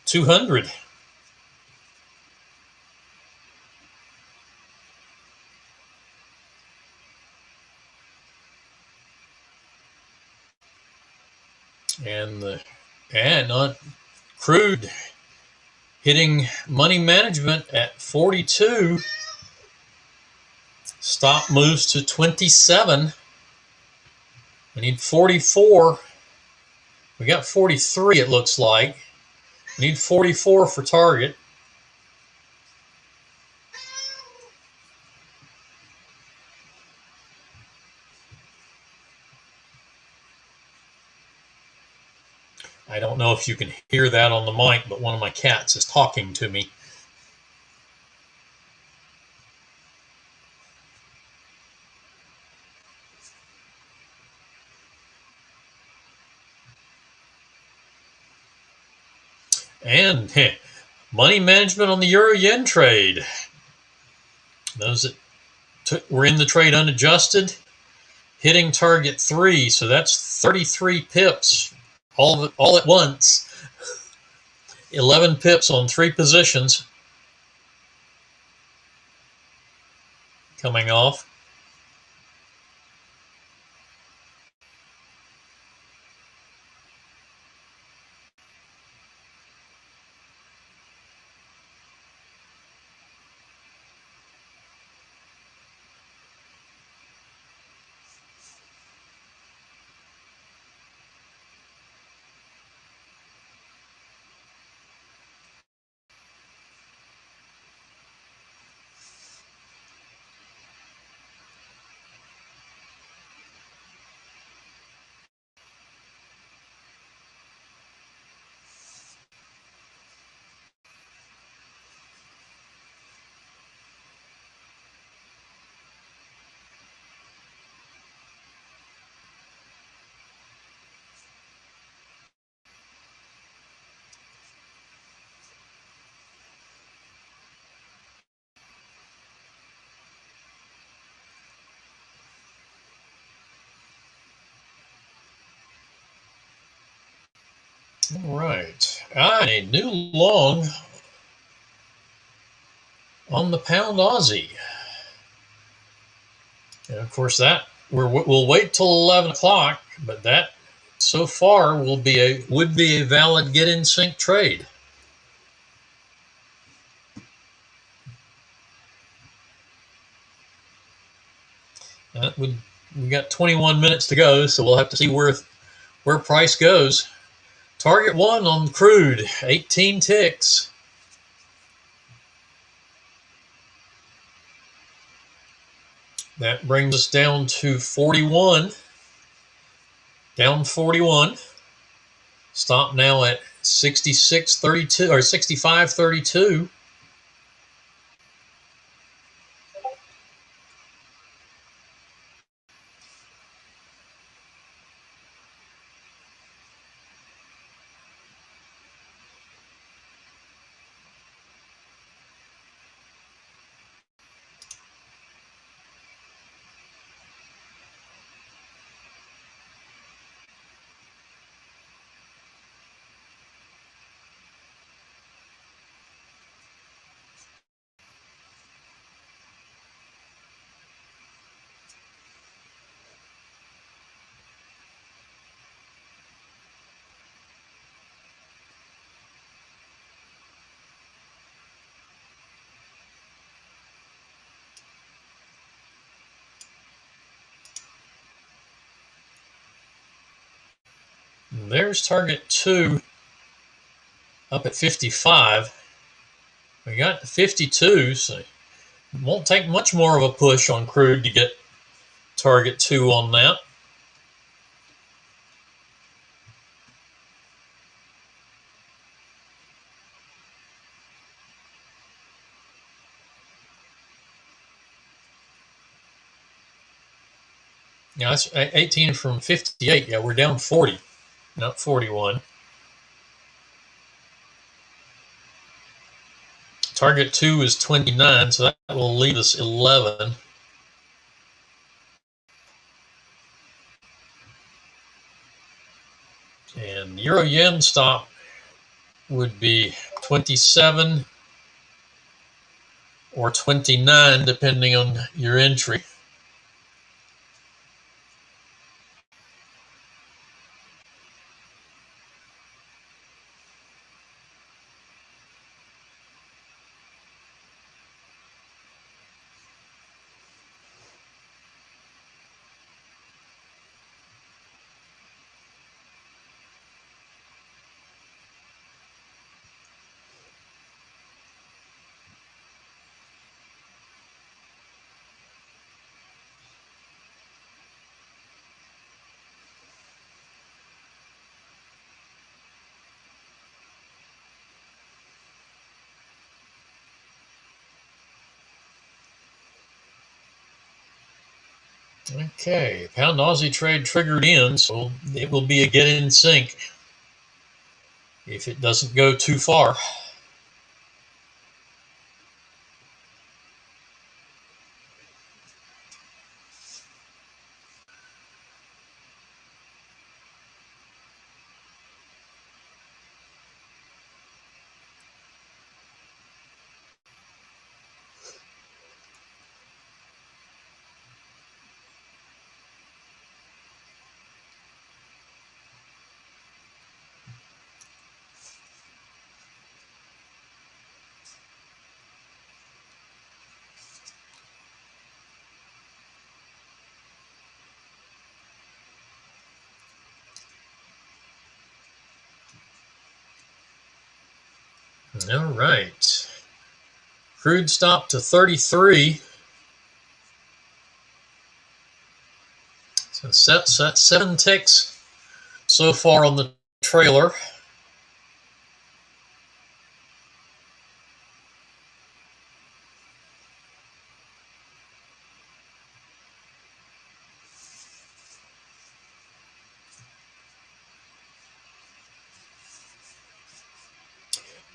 200. And on crude hitting money management at 42. Stop moves to 27. We need 44. We got 43, it looks like. We need 44 for target. I don't know if you can hear that on the mic, but one of my cats is talking to me. And money management on the euro-yen trade. Those that were in the trade unadjusted, hitting target 3, so that's 33 pips all at once. 11 pips on 3 positions coming off. All right. A new long on the pound Aussie. And of course, that we'll wait till 11 o'clock, but that so far would be a valid get in sync trade. We got 21 minutes to go, so we'll have to see where price goes. Target 1 on crude, 18 ticks. That brings us down to 41. Down 41. Stop now at 66.32 or 65.32. There's target 2 up at 55. We got to 52, so it won't take much more of a push on crude to get target 2 on that. Yeah, that's 18 from 58. Yeah, we're down 40. not 41. Target 2 is 29, so that will leave us 11. And Euro Yen stop would be 27 or 29, depending on your entry. Okay, pound Aussie trade triggered in, so it will be a get in sync if it doesn't go too far. All right. Crude stop to 33. So set 7 ticks so far on the trailer.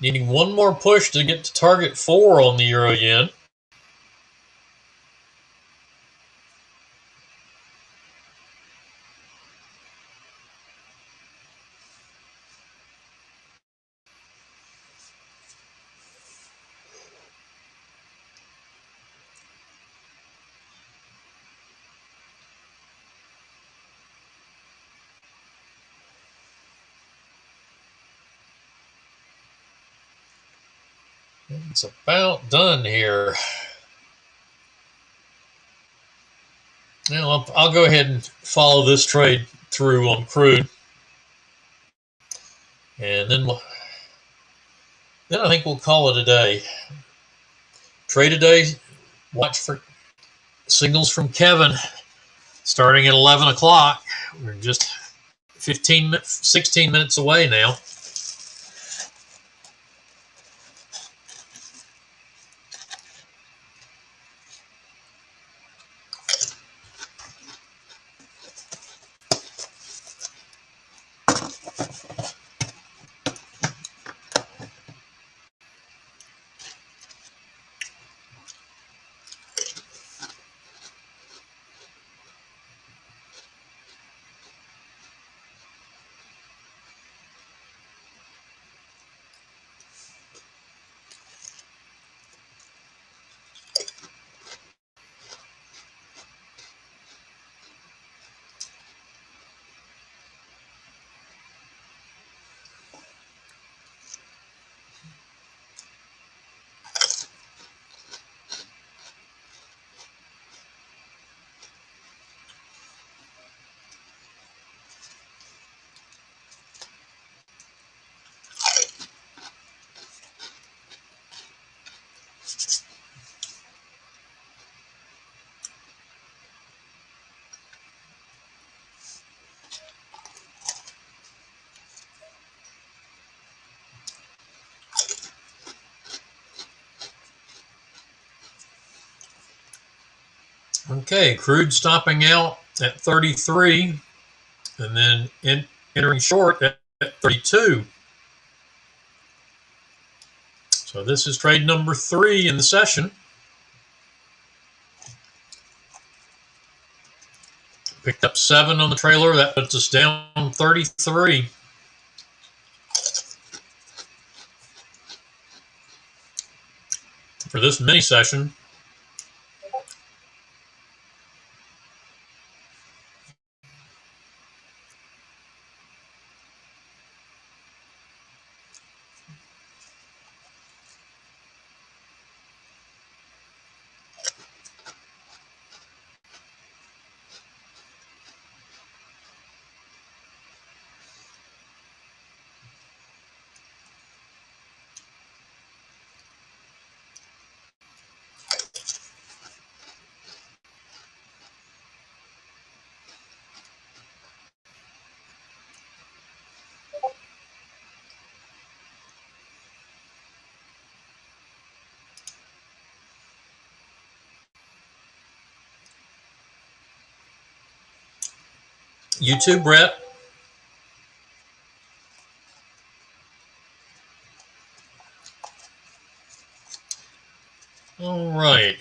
Needing one more push to get to target 4 on the Euro Yen. It's about done here. Now I'll go ahead and follow this trade through on crude, and then I think we'll call it a day. Trade a day. Watch for signals from Kevin starting at 11 o'clock. We're just 16 minutes away now. Okay, crude stopping out at 33, and then entering short at 32. So this is trade number 3 in the session. Picked up 7 on the trailer. That puts us down 33. For this mini session. You too, Brett. All right.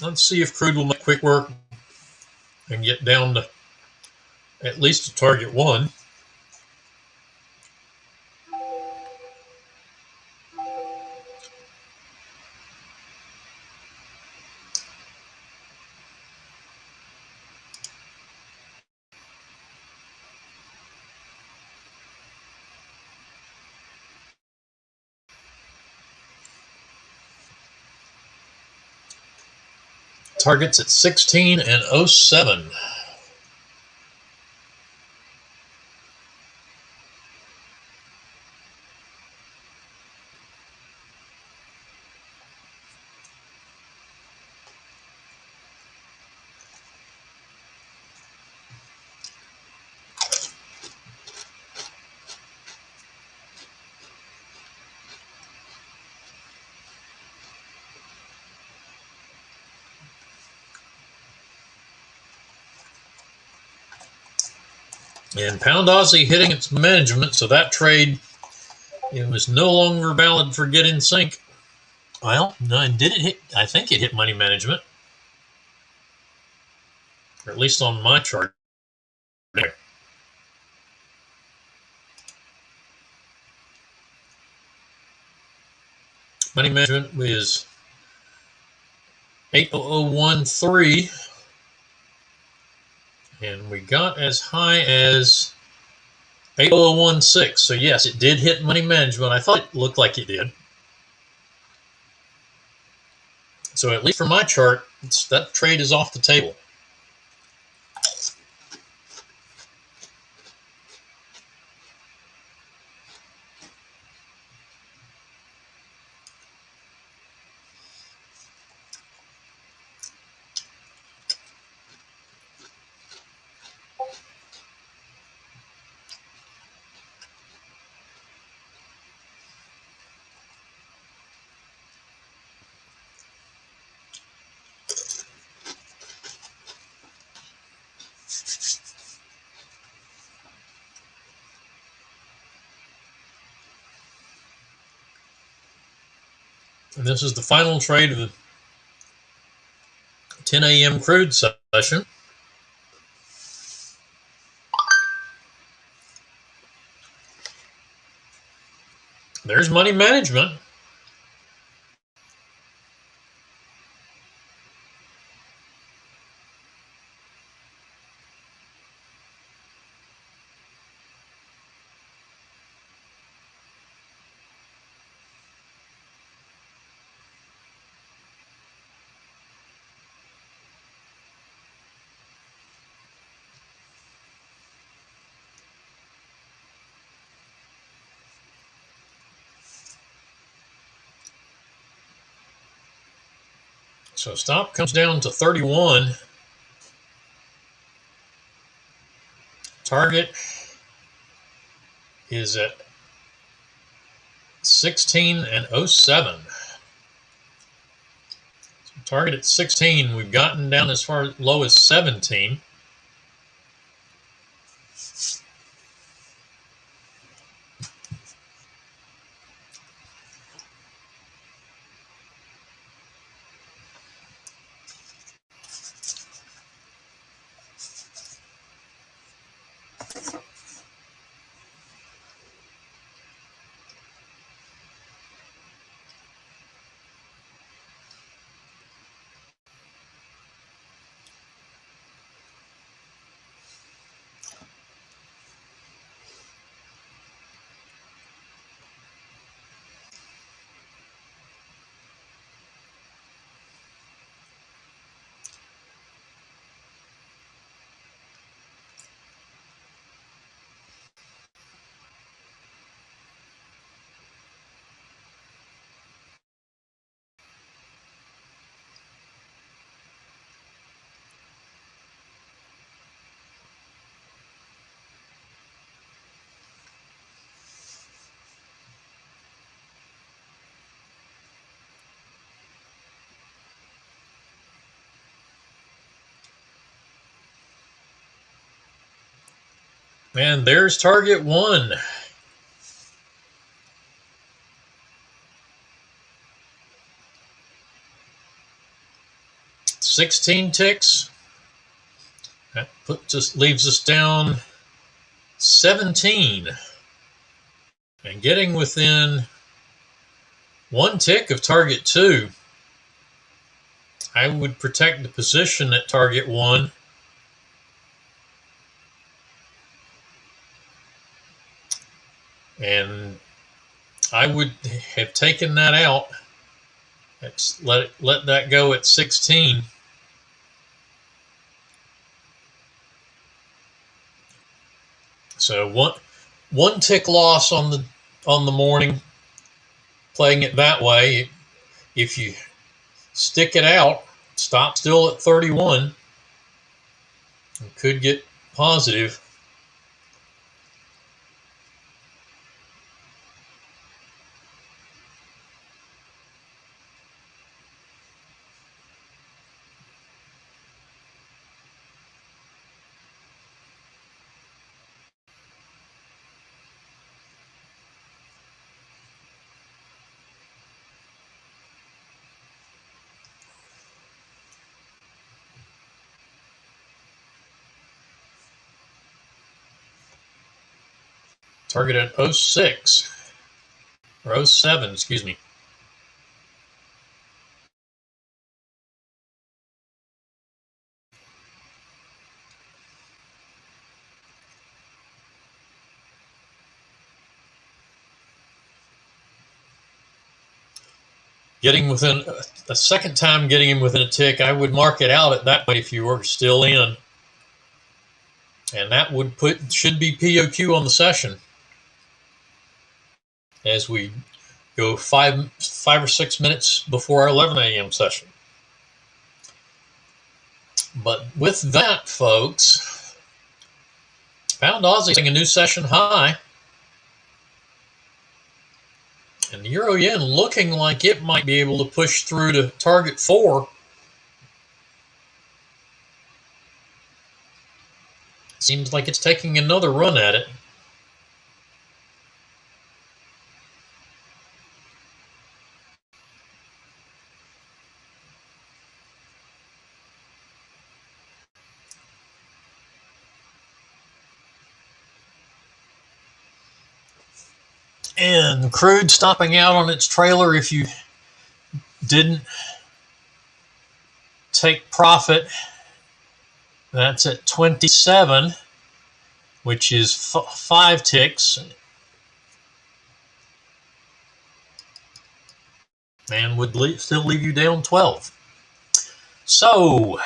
Let's see if crude will make quick work and get down to at least to target 1. Targets at 16 and 07. And Pound Aussie hitting its management, so that trade, it was no longer valid for get in sync. Well, no, did it hit? I think it hit money management, or at least on my chart. There. Money management was 80013, and we got as high as 80016. So yes, it did hit money management. I thought it looked like it did. So at least for my chart, that trade is off the table. And this is the final trade of the 10 a.m. crude session. There's money management. So stop comes down to 31. Target is at 16 and 07. So target at 16. We've gotten down as far low as 17. And there's target 1. 16 ticks. That leaves us down 17. And getting within 1 tick of target 2. I would protect the position at target 1. And I would have taken that out. Let that go at 16. So one tick loss on the morning, playing it that way. If you stick it out, stop still at 31, it could get positive. Target at 06, or 07, excuse me. Getting within a second time, getting him within a tick, I would mark it out at that point if you were still in. And that would should be POQ on the session as we go 5 or 6 minutes before our 11 a.m. session. But with that, folks, Pound Aussie setting a new session high. And the Euro Yen looking like it might be able to push through to target 4. Seems like it's taking another run at it. And crude stopping out on its trailer if you didn't take profit. That's at 27, which is 5 ticks. And would still leave you down 12. So,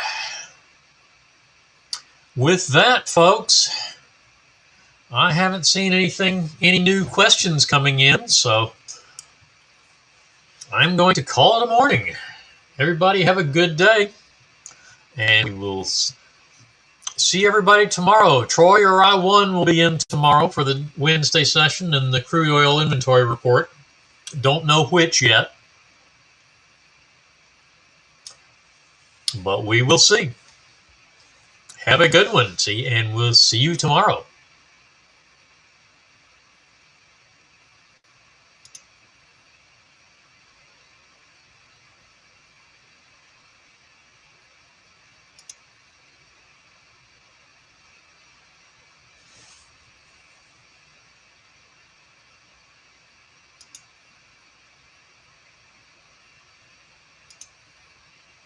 with that, folks, I haven't seen any new questions coming in, so I'm going to call it a morning. Everybody have a good day, and we will see everybody tomorrow. Troy or I1 will be in tomorrow for the Wednesday session and the crude oil inventory report. Don't know which yet, but we will see. Have a good one. And we'll see you tomorrow.